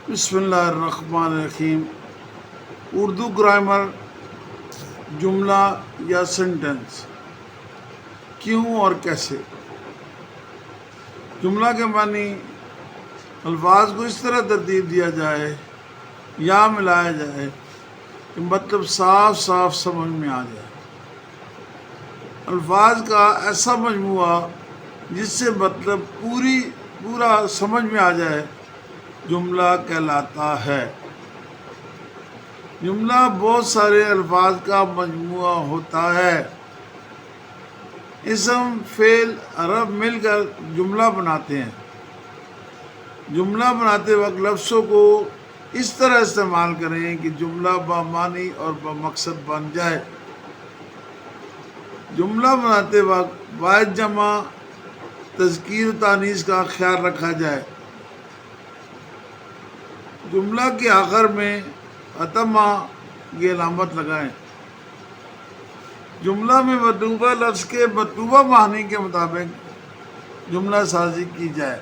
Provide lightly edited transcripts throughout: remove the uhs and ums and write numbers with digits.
بسم اللہ الرحمن الرحیم۔ اردو گرامر، جملہ یا سینٹنس، کیوں اور کیسے۔ جملہ کے معنی الفاظ کو اس طرح ترتیب دیا جائے یا ملایا جائے کہ مطلب صاف صاف سمجھ میں آ جائے۔ الفاظ کا ایسا مجموعہ جس سے مطلب پورا سمجھ میں آ جائے جملہ کہلاتا ہے۔ جملہ بہت سارے الفاظ کا مجموعہ ہوتا ہے۔ اسم، فعل، حرف مل کر جملہ بناتے ہیں۔ جملہ بناتے وقت لفظوں کو اس طرح استعمال کریں کہ جملہ بامعنی اور بمقصد بن جائے۔ جملہ بناتے وقت واحد جمع، تذکیر و تانیث کا خیال رکھا جائے۔ جملہ کے آخر میں اتمہ کی علامت لگائیں۔ جملہ میں مطلوبہ لفظ کے مطلوبہ معنی کے مطابق جملہ سازی کی جائے۔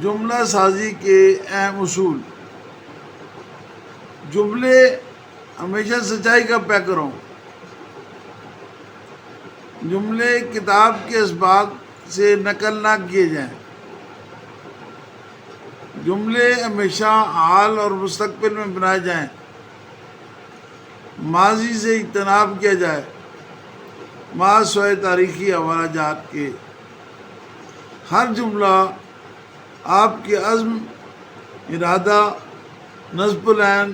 جملہ سازی کے اہم اصول۔ جملے ہمیشہ سچائی کا پیکر ہوں۔ جملے کتاب کے اسباق سے نقل نہ کیے جائیں۔ جملے ہمیشہ حال اور مستقبل میں بنائے جائیں۔ ماضی سے اجتناب کیا جائے، ما سوائے تاریخی حوالہ جات کے۔ ہر جملہ آپ کے عزم، ارادہ، نصب العین،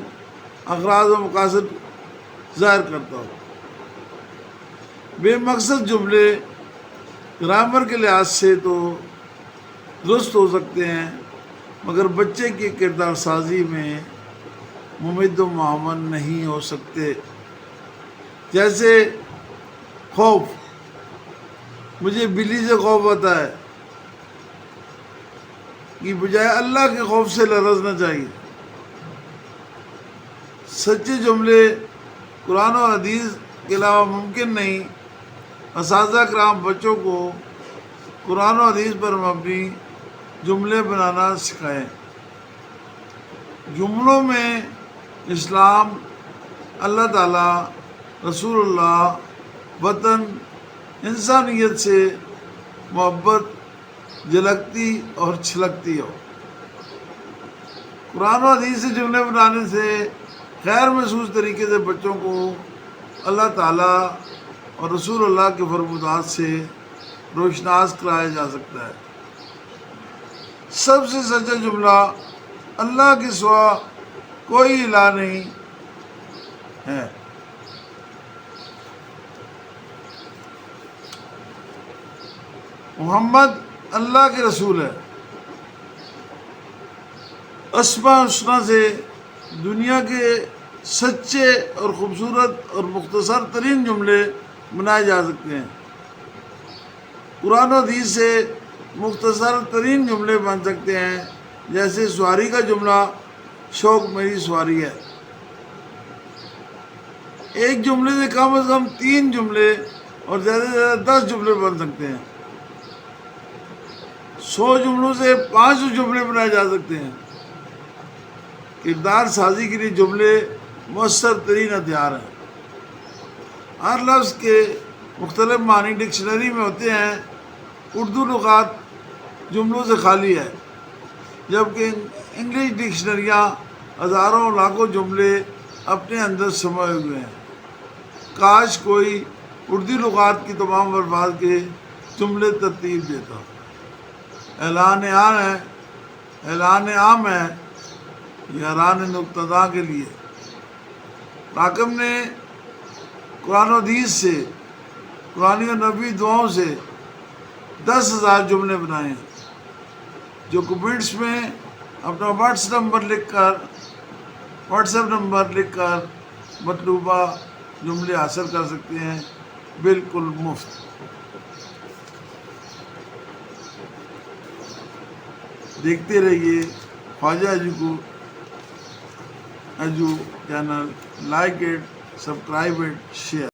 اغراض و مقاصد ظاہر کرتا ہو۔ بے مقصد جملے گرامر کے لحاظ سے تو درست ہو سکتے ہیں مگر بچے کی کردار سازی میں ممد و معاون نہیں ہو سکتے۔ جیسے خوف، مجھے بلی سے خوف آتا ہے کی بجائے اللہ کے خوف سے لرزنا چاہیے۔ سچے جملے قرآن و حدیث کے علاوہ ممکن نہیں۔ اساتذہ کرام بچوں کو قرآن و حدیث پر مبنی جملے بنانا سکھائیں۔ جملوں میں اسلام، اللہ تعالیٰ، رسول اللہ، وطن، انسانیت سے محبت جھلکتی اور چھلکتی ہو۔ قرآن و حدیث سے جملے بنانے سے غیر محسوس طریقے سے بچوں کو اللہ تعالیٰ اور رسول اللہ کے فرمودات سے روشناس کرایا جا سکتا ہے۔ سب سے سچا جملہ اللہ کے سوا کوئی الہ نہیں ہے۔ محمد اللہ کے رسول ہے۔ اسماء الحسنی سے دنیا کے سچے اور خوبصورت اور مختصر ترین جملے بنائے جا سکتے ہیں۔ قرآن و حدیث سے مختصر ترین جملے بن سکتے ہیں، جیسے سواری کا جملہ شوق میری سواری ہے۔ ایک جملے سے کم از کم 3 جملے اور زیادہ سے زیادہ 10 جملے بن سکتے ہیں۔ 100 جملوں سے 500 جملے بنائے جا سکتے ہیں۔ کردار سازی کے لیے جملے مؤثر ترین ہتھیار ہیں۔ ہر لفظ کے مختلف معنی ڈکشنری میں ہوتے ہیں۔ اردو لغات جملوں سے خالی ہے، جبکہ انگلش ڈکشنریاں ہزاروں لاکھوں جملے اپنے اندر سموئے ہوئے ہیں۔ کاش کوئی اردو لغات کی تمام الفاظ کے جملے ترتیب دیتا۔ اعلان عام ہے یہ حیران نقطہ کے لیے۔ حاکم نے قرآن و حدیث سے، قرآن و نبوی دعاؤں سے 10,000 جملے بنائے ہیں، جو کمنٹس میں اپنا واٹس ایپ نمبر لکھ کر مطلوبہ جملے حاصل کر سکتے ہیں، بالکل مفت۔ دیکھتے رہیے Khawaja Edu channel, like it, subscribe it, share.